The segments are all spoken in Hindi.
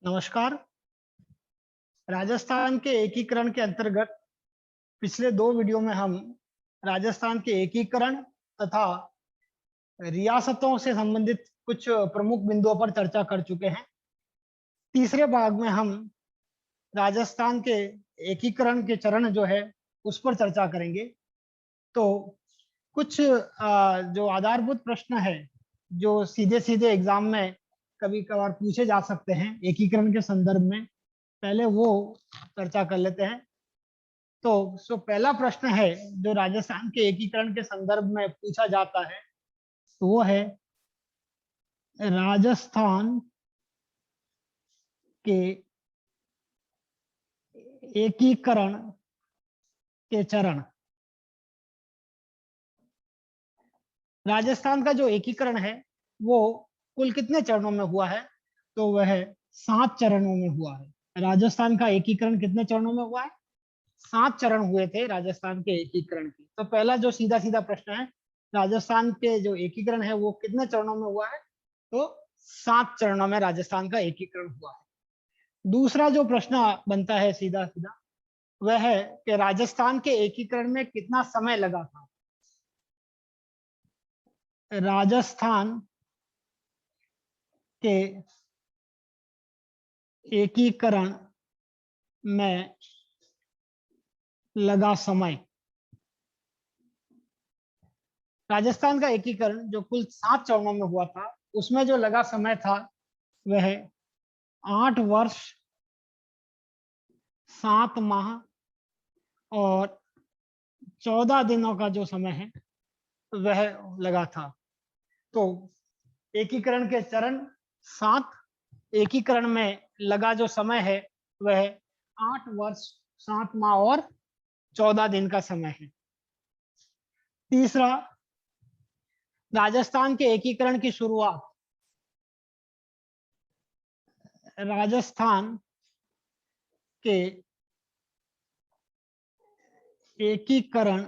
नमस्कार। राजस्थान के एकीकरण के अंतर्गत पिछले 2 वीडियो में हम राजस्थान के एकीकरण तथा रियासतों से संबंधित कुछ प्रमुख बिंदुओं पर चर्चा कर चुके हैं। तीसरे भाग में हम राजस्थान के एकीकरण के चरण जो है उस पर चर्चा करेंगे। तो कुछ जो आधारभूत प्रश्न है जो सीधे-सीधे एग्जाम में कभी-कभार पूछे जा सकते हैं एकीकरण के संदर्भ में, पहले वो चर्चा कर लेते हैं। तो पहला प्रश्न है जो राजस्थान के एकीकरण के संदर्भ में पूछा जाता है, तो वो है राजस्थान के एकीकरण के चरण। राजस्थान का जो एकीकरण है वो कुल कितने चरणों में हुआ है? तो वह 7 चरणों में हुआ है। राजस्थान का एकीकरण कितने चरणों में हुआ है? 7 चरण हुए थे राजस्थान के एकीकरण के। तो पहला जो सीधा-सीधा प्रश्न है, राजस्थान के जो एकीकरण है वो कितने चरणों में हुआ है? तो 7 चरणों में राजस्थान का एकीकरण हुआ है। दूसरा जो प्रश्न बनता है सीधा-सीधा, वह है कि राजस्थान के एकीकरण में कितना समय लगा था? राजस्थान के एकीकरण में लगा समय। राजस्थान का एकीकरण जो कुल 7 चरणों में हुआ था, उसमें जो लगा समय था वह 8 वर्ष 7 माह और 14 दिनों का जो समय है वह लगा था। तो एकीकरण के चरण 7, एकीकरण में लगा जो समय है वह 8 वर्ष 7 माह और 14 दिन का समय है। तीसरा, राजस्थान के एकीकरण की शुरुआत राजस्थान के एकीकरण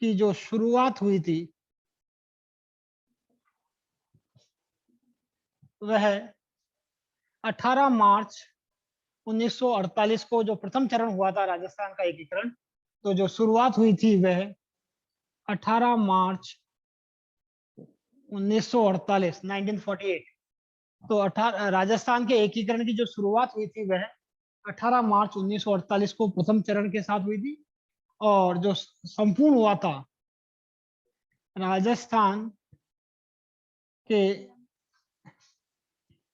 की जो शुरुआत हुई थी वह 18 मार्च 1948 को जो प्रथम चरण हुआ था राजस्थान का एकीकरण, तो जो शुरुआत हुई थी वह 18 मार्च 1948 1948। तो राजस्थान के एकीकरण की जो शुरुआत हुई थी वह 18 मार्च 1948 को प्रथम चरण के साथ हुई थी और जो संपूर्ण हुआ था राजस्थान के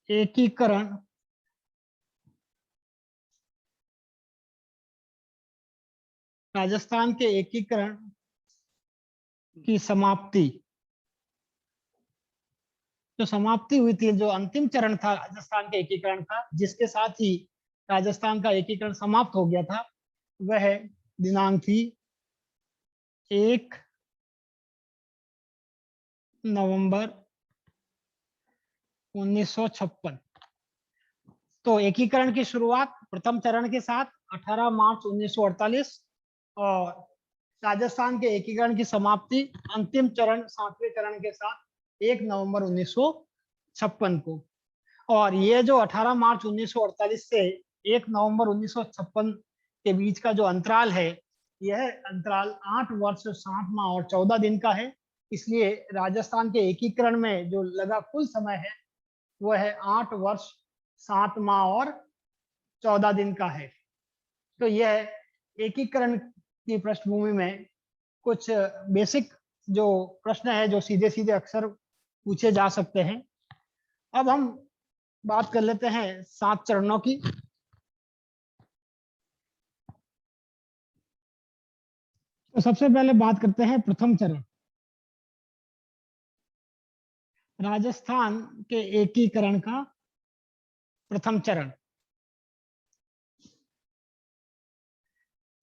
एकीकरण राजस्थान के एकीकरण की समाप्ति, जो समाप्ति हुई थी, जो अंतिम चरण था राजस्थान के एकीकरण का, जिसके साथ ही राजस्थान का एकीकरण समाप्त हो गया था, वह दिनांक थी 1 नवंबर 1956। तो एकीकरण की शुरुआत प्रथम चरण के साथ 18 मार्च 1948 और राजस्थान के एकीकरण की समाप्ति अंतिम चरण 7वें चरण के साथ 1 नवंबर 1956 को। और ये जो 18 मार्च 1948 से 1 नवंबर 1956 के बीच का जो अंतराल है, यह अंतराल 8 वर्ष 7 माह और 14 दिन का है। इसलिए राजस्थान के एकीकरण में जो लगा कुल समय है वह है 8 वर्ष 7 माह और 14 दिन का है। तो यह एकीकरण की पृष्ठभूमि में कुछ बेसिक जो प्रश्न है जो सीधे सीधे अक्सर पूछे जा सकते हैं। अब हम बात कर लेते हैं 7 चरणों की। तो सबसे पहले बात करते हैं प्रथम चरण, राजस्थान के एकीकरण का प्रथम चरण।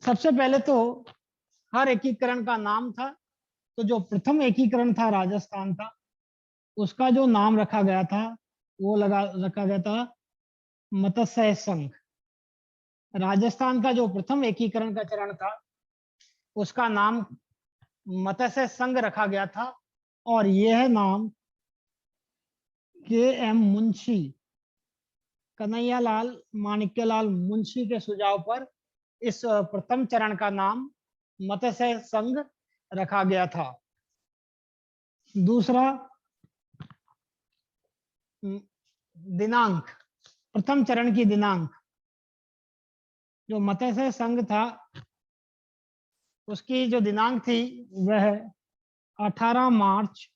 सबसे पहले तो हर एकीकरण का नाम था, तो जो प्रथम एकीकरण था राजस्थान का, उसका जो नाम रखा गया था वो रखा गया था मत्स्य संघ। राजस्थान का जो प्रथम एकीकरण का चरण था उसका नाम मत्स्य संघ रखा गया था और यह नाम के एम मुंशी कन्हैयालाल माणिक्यलाल मुंशी के सुझाव पर इस प्रथम चरण का नाम मत्स्य संघ रखा गया था। दूसरा, दिनांक, प्रथम चरण की दिनांक, जो मत्स्य संघ था उसकी जो दिनांक थी वह 18 मार्च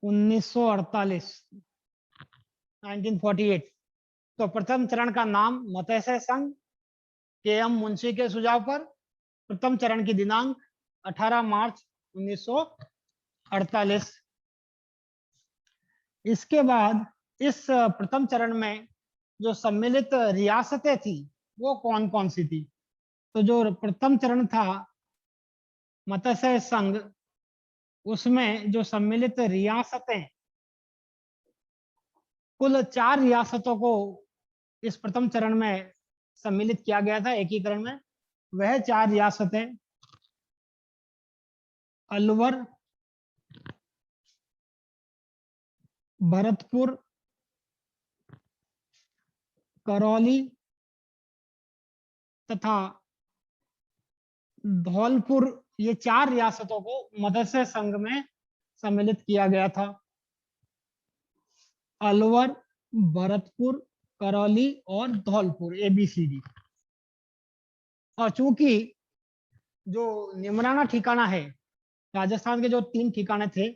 1948, 1948। तो प्रथम चरण का नाम मत्स्य संघ, के.एम. मुंशी के सुझाव पर, प्रथम चरण की दिनांक 18 मार्च 1948। इसके बाद इस प्रथम चरण में जो सम्मिलित रियासतें थी वो कौन कौन सी थी? तो जो प्रथम चरण था मत्स्य संघ, उसमें जो सम्मिलित रियासतें, कुल 4 रियासतों को इस प्रथम चरण में सम्मिलित किया गया था एकीकरण में। वह 4 रियासतें अलवर, भरतपुर, करौली तथा धौलपुर, ये 4 रियासतों को मत्स्य संघ में सम्मिलित किया गया था। अलवर, भरतपुर, करौली और धौलपुर, ABCD। और चूंकि जो निमराना ठिकाना है, राजस्थान के जो 3 ठिकाने थे,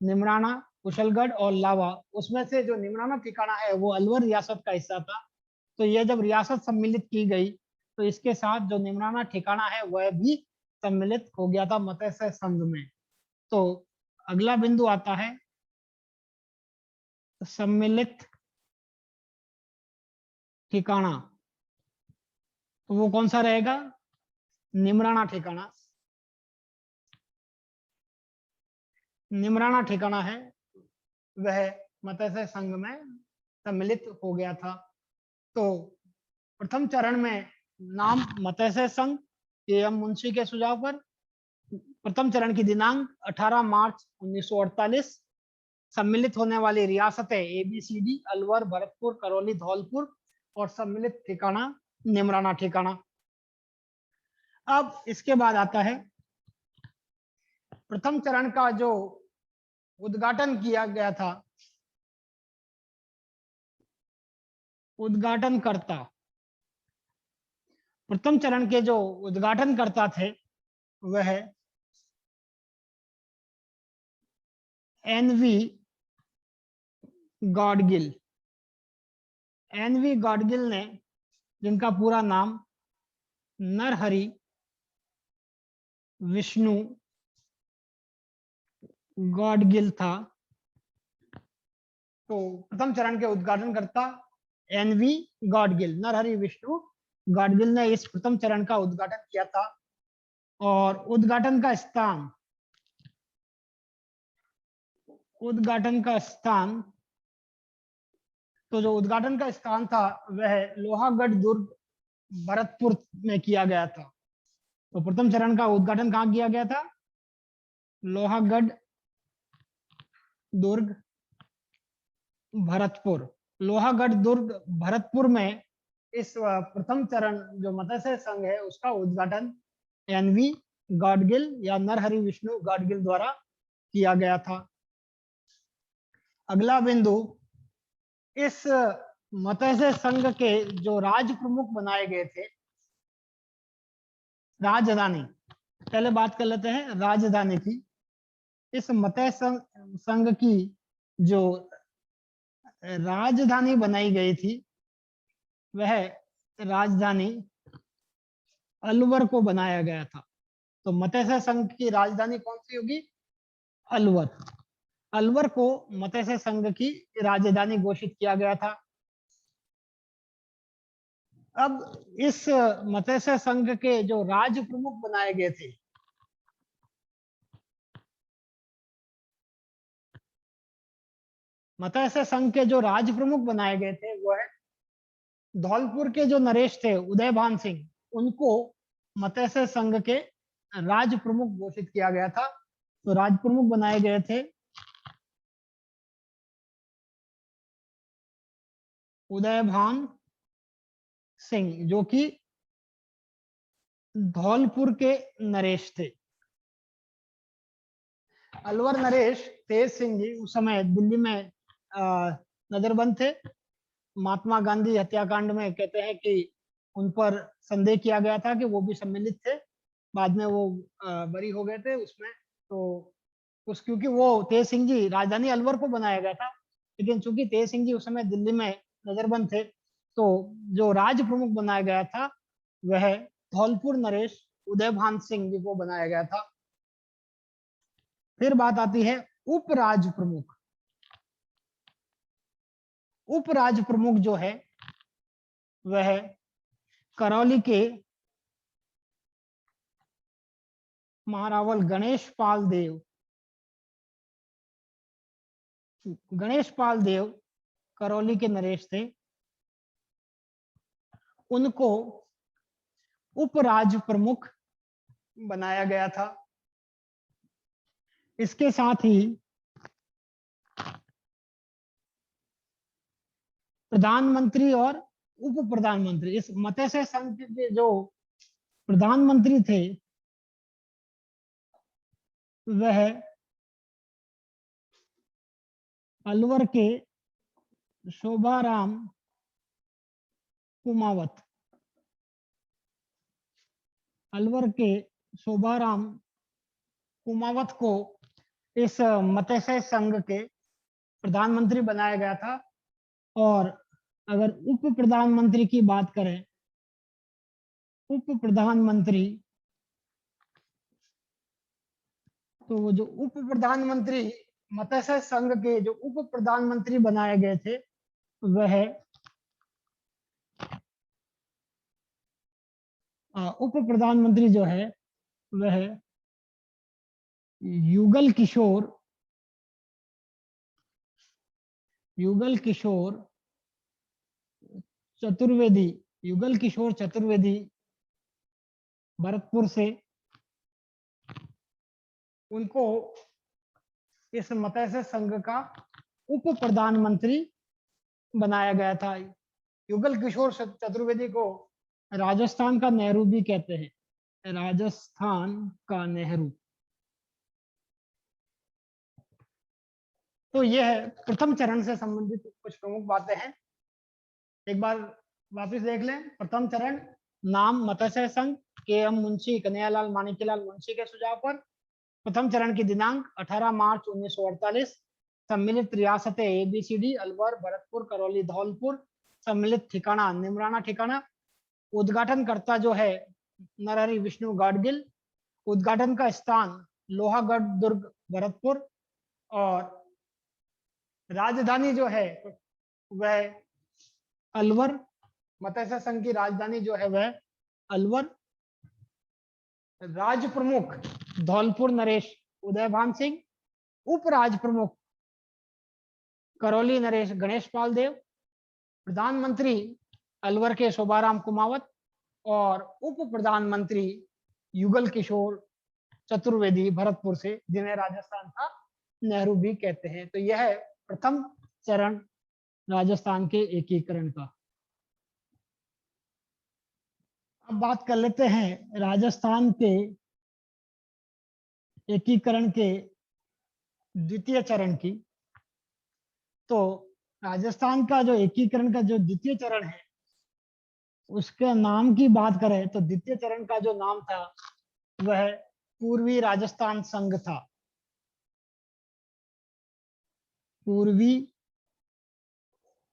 निमराना, कुशलगढ़ और लावा, उसमें से जो निमराना ठिकाना है वो अलवर रियासत का हिस्सा था। तो यह जब रियासत सम्मिलित की गई तो इसके साथ जो निमराना ठिकाना है वह भी सम्मिलित हो गया था मत्स्य संघ में। तो अगला बिंदु आता है सम्मिलित ठिकाना। तो वो कौन सा रहेगा? निमराना ठिकाना। निमराना ठिकाना है वह मत्स्य संघ में सम्मिलित हो गया था। तो प्रथम चरण में नाम मत्स्य संघ, के.एम. मुंशी के सुझाव पर, प्रथम चरण की दिनांक 18 मार्च 1948, सम्मिलित होने वाली रियासतें ABCD, अलवर, भरतपुर, करौली, धौलपुर और सम्मिलित ठिकाना निमराना ठिकाना। अब इसके बाद आता है प्रथम चरण का जो उद्घाटन किया गया था, उद्घाटनकर्ता। प्रथम चरण के जो उद्घाटनकर्ता थे वह NV गॉडगिल। NV गॉडगिल ने, जिनका पूरा नाम नरहरि विष्णु गॉडगिल था, तो प्रथम चरण के उद्घाटनकर्ता NV गॉडगिल, नरहरि विष्णु गॉडगिल ने इस प्रथम चरण का उद्घाटन किया था। और उद्घाटन का स्थान, तो जो उद्घाटन का स्थान था वह लोहागढ़ दुर्ग, भरतपुर में किया गया था। तो प्रथम चरण का उद्घाटन कहाँ किया गया था? लोहागढ़ दुर्ग, भरतपुर। लोहागढ़ दुर्ग, भरतपुर में इस प्रथम चरण जो मत्स्य संघ है उसका उद्घाटन NV गॉडगिल या नरहरि विष्णु गॉडगिल द्वारा किया गया था। अगला बिंदु, इस मत्स्य संघ के जो राज प्रमुख बनाए गए थे, राजधानी, पहले बात कर लेते हैं राजधानी की। इस मत्स्य संघ की जो राजधानी बनाई गई थी वह राजधानी अलवर को बनाया गया था। तो मत्स्य संघ की राजधानी कौन सी होगी? अलवर। अलवर को मत्स्य संघ की राजधानी घोषित किया गया था। अब इस मत्स्य संघ के जो राज प्रमुख बनाए गए थे, मत्स्य संघ के जो राज प्रमुख बनाए गए थे वो है धौलपुर के जो नरेश थे उदयभान सिंह, उनको मत्स्य संघ के राज प्रमुख घोषित किया गया था। तो राज प्रमुख बनाए गए थे उदयभान सिंह, जो कि धौलपुर के नरेश थे। अलवर नरेश तेज सिंह जी उस समय दिल्ली में नजरबंद थे। महात्मा गांधी हत्याकांड में कहते हैं कि उन पर संदेह किया गया था कि वो भी सम्मिलित थे। बाद में वो बरी हो गए थे उसमें। तो क्योंकि वो तेज सिंह जी, राजधानी अलवर को बनाया गया था, लेकिन चूंकि तेज सिंह जी उस समय दिल्ली में नजरबंद थे, तो जो राज प्रमुख बनाया गया था वह धौलपुर नरेश उदयभान सिंह जी को बनाया गया था। फिर बात आती है उपराज प्रमुख। उपराज प्रमुख जो है वह करौली के महारावल गणेश पाल देव, करौली के नरेश थे। उनको उपराज प्रमुख बनाया गया था। इसके साथ ही प्रधानमंत्री और उप प्रधानमंत्री, इस मत्स्य संघ के जो प्रधानमंत्री थे वह अलवर के शोभाराम कुमावत, अलवर के शोभाराम कुमावत को इस मत्स्य संघ के प्रधानमंत्री बनाया गया था। और अगर उप प्रधानमंत्री की बात करें, उप प्रधानमंत्री, तो वो जो उप प्रधानमंत्री मत्स्य संघ के जो उप प्रधानमंत्री बनाए गए थे वह उप प्रधानमंत्री जो है वह युगल किशोर चतुर्वेदी, युगल किशोर चतुर्वेदी भरतपुर से, उनको इस मत्स्य संघ का उप प्रधानमंत्री बनाया गया था। युगल किशोर चतुर्वेदी को राजस्थान का नेहरू भी कहते हैं, राजस्थान का नेहरू। तो यह प्रथम चरण से संबंधित कुछ प्रमुख बातें हैं। एक बार वापस देख लें। प्रथम चरण, नाम मत्स्य संघ, के.एम. मुंशी, कन्हैयालाल माणिक्यलाल मुंशी के सुझाव पर। प्रथम चरण की दिनांक 18 मार्च 1948। सम्मिलित रियासतें ABCD, अलवर, भरतपुर, करौली, धौलपुर। सम्मिलित ठिकाना निमराना ठिकाना। उद्घाटनकर्ता जो है नरहरि विष्णु गाडगिल। उद्घाटन का स्थान लोहागढ़ दुर्ग भरतपुर। और राजधानी जो है वह अलवर, मत्स्य संघ की राजधानी जो है वह अलवर। राज प्रमुख धौलपुर नरेश उदयभान सिंह। उपराज प्रमुख करौली नरेश गणेश पाल देव। प्रधानमंत्री अलवर के शोभाराम कुमावत। और उप प्रधानमंत्री युगल किशोर चतुर्वेदी भरतपुर से, जिन्हें राजस्थान का नेहरू भी कहते हैं। तो यह है प्रथम चरण राजस्थान के एकीकरण का। अब बात कर लेते हैं राजस्थान के एकीकरण के द्वितीय चरण की। तो राजस्थान का जो एकीकरण का जो द्वितीय चरण है, उसके नाम की बात करें तो द्वितीय चरण का जो नाम था वह पूर्वी राजस्थान संघ था। पूर्वी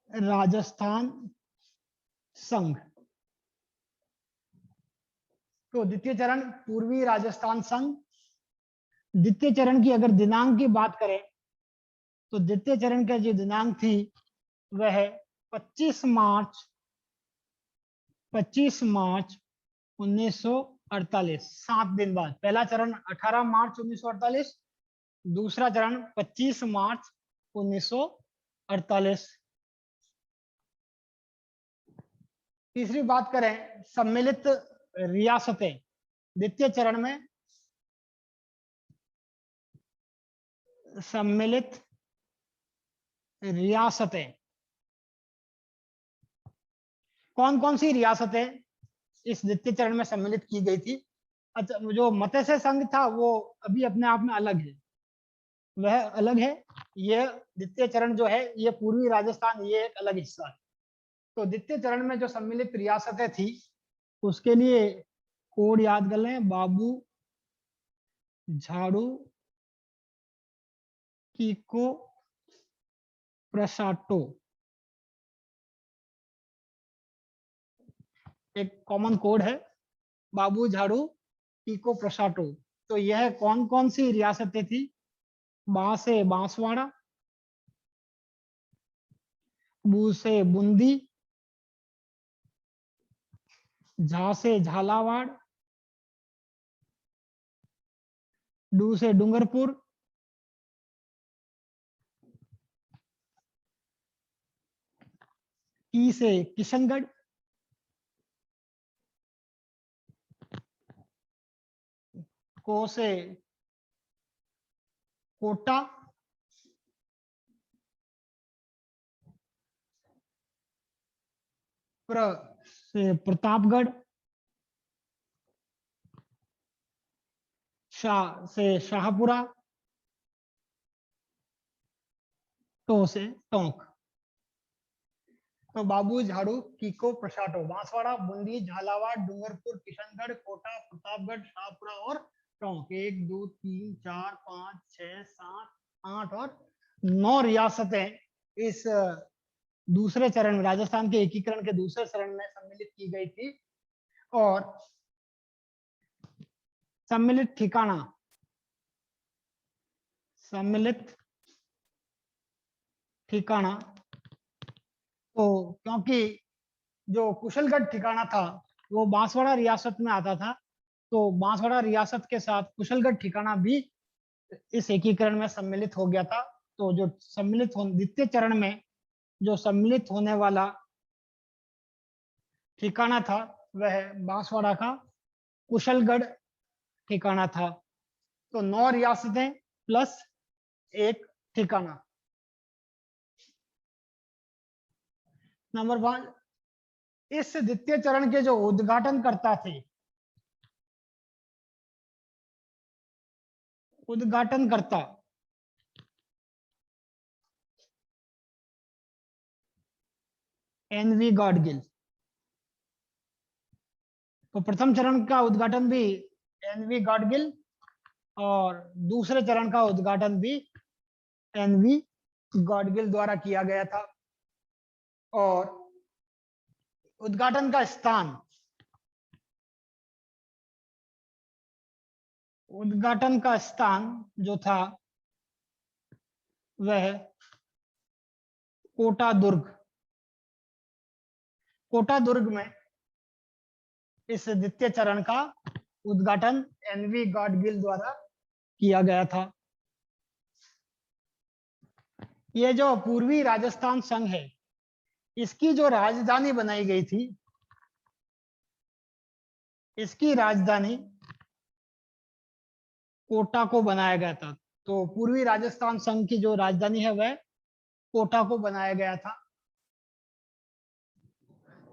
राजस्थान संघ। तो द्वितीय चरण पूर्वी राजस्थान संघ। द्वितीय चरण की अगर दिनांक की बात करें तो द्वितीय चरण का जो दिनांक थी वह 25 मार्च 1948, 7 दिन बाद। पहला चरण 18 मार्च 1948, दूसरा चरण 25 मार्च 1948। तीसरी बात करें सम्मिलित रियासतें, द्वितीय चरण में सम्मिलित रियासतें, कौन कौन सी रियासतें इस द्वितीय चरण में सम्मिलित की गई थी? अच्छा, जो मत्स्य संघ था वो अभी अपने आप में अलग है, वह अलग है। ये द्वितीय चरण जो है ये पूर्वी राजस्थान, ये एक अलग हिस्सा है। तो द्वितीय चरण में जो सम्मिलित रियासतें थी उसके लिए कोड याद कर लें, बाबू, झाड़ू, कीको, प्रसाटो। एक कॉमन कोड है, बाबू, झाड़ू, कीको, प्रसाटो। तो यह कौन कौन सी रियासतें थी? बा से बांसवाड़ा, बू से बूंदी, झा से झालावाड़, डू से डूंगरपुर, की से किशनगढ़, को से कोटा, प्र से प्रतापगढ़, शाह से शाहपुरा, टो से टोंक। तो बाबू, झाड़ू, कीको, प्रसाटो, बांसवाड़ा, बूंदी, झालावाड़, डूंगरपुर, किशनगढ़, कोटा, प्रतापगढ़, शाहपुरा और टोंक। 1 2 3 4 5 6 7 8 और 9 रियासतें इस दूसरे चरण में, राजस्थान के एकीकरण के दूसरे चरण में सम्मिलित की गई थी। और सम्मिलित ठिकाना, सम्मिलित ठिकाना, तो क्योंकि जो कुशलगढ़ ठिकाना था वो बांसवाड़ा रियासत में आता था, तो बांसवाड़ा रियासत के साथ कुशलगढ़ ठिकाना भी इस एकीकरण में सम्मिलित हो गया था। तो जो सम्मिलित द्वितीय चरण में जो सम्मिलित होने वाला ठिकाना था वह बांसवाड़ा का कुशलगढ़ ठिकाना था। तो 9 रियासतें प्लस एक ठिकाना। नंबर 1, इस द्वितीय चरण के जो उद्घाटनकर्ता थे, उद्घाटनकर्ता एनवी गॉडगिल। तो प्रथम चरण का उद्घाटन भी एनवी गॉडगिल और दूसरे चरण का उद्घाटन भी एनवी गॉडगिल द्वारा किया गया था। और उद्घाटन का स्थान, उद्घाटन का स्थान जो था वह कोटा दुर्ग, कोटा दुर्ग में इस द्वितीय चरण का उद्घाटन एनवी गॉडगिल द्वारा किया गया था। ये जो पूर्वी राजस्थान संघ है इसकी जो राजधानी बनाई गई थी, इसकी राजधानी कोटा को बनाया गया था। तो पूर्वी राजस्थान संघ की जो राजधानी है वह कोटा को बनाया गया था।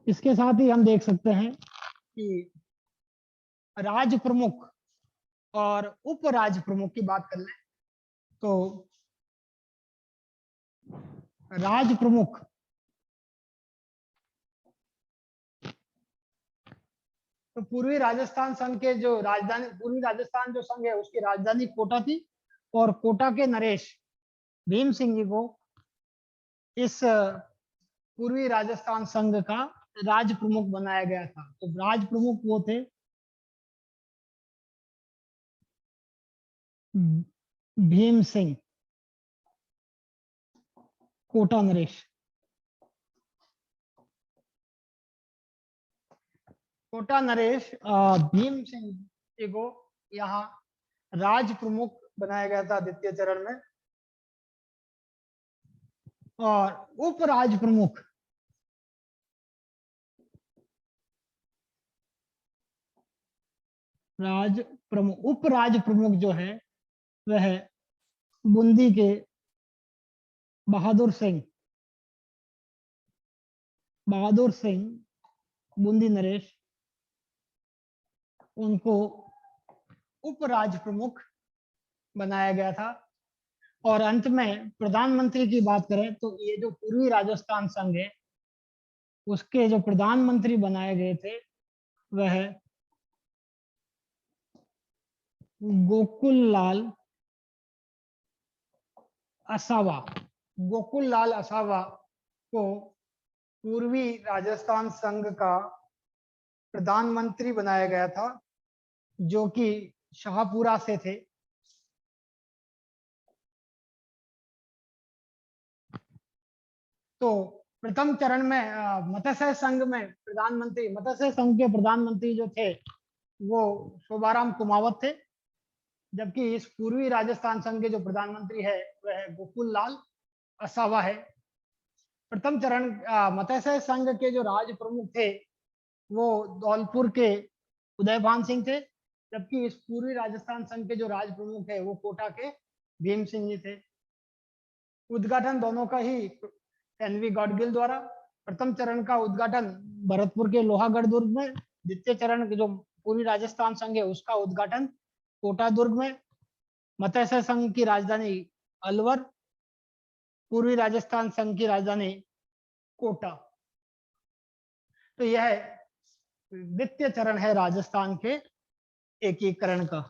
इसके साथ ही हम देख सकते हैं कि राज प्रमुख और उप राज प्रमुख की बात कर लें तो राज प्रमुख, तो पूर्वी राजस्थान संघ के जो राजधानी, पूर्वी राजस्थान जो संघ है उसकी राजधानी कोटा थी और कोटा के नरेश भीम सिंह जी को इस पूर्वी राजस्थान संघ का राज प्रमुख बनाया गया था। तो राज प्रमुख वो थे भीम सिंह कोटा नरेश। कोटा नरेश भीम सिंह जी को यहाँ राज प्रमुख बनाया गया था द्वितीय चरण में। और उप राज प्रमुख, राज प्रमुख, उप राज प्रमुख जो है वह बूंदी के बहादुर सिंह, बहादुर सिंह बूंदी नरेश, उनको उप राज्य प्रमुख बनाया गया था। और अंत में प्रधानमंत्री की बात करें तो ये जो पूर्वी राजस्थान संघ है उसके जो प्रधानमंत्री बनाए गए थे वह गोकुल लाल असावा। गोकुल लाल असावा को पूर्वी राजस्थान संघ का प्रधानमंत्री बनाया गया था, जो कि शाहपुरा से थे। तो प्रथम चरण में मत्स्य संघ में प्रधानमंत्री, मत्स्य संघ के प्रधानमंत्री जो थे वो शोभाराम कुमावत थे, जबकि इस पूर्वी राजस्थान संघ के जो प्रधानमंत्री है वह गोकुल लाल असावा है। प्रथम चरण मत्स्य संघ के जो राज प्रमुख थे वो धौलपुर के उदयभान सिंह थे, जबकि इस पूर्वी राजस्थान संघ के जो राज प्रमुख है वो कोटा के भीम सिंह जी थे। उद्घाटन दोनों का ही एनवी गॉडगिल द्वारा। प्रथम चरण का उद्घाटन भरतपुर के लोहागढ़ दुर्ग में, द्वितीय चरण जो पूर्वी राजस्थान संघ है उसका उद्घाटन कोटा दुर्ग में। मत्स्य संघ की राजधानी अलवर, पूर्वी राजस्थान संघ की राजधानी कोटा। तो यह द्वितीय चरण है राजस्थान के एकीकरण का।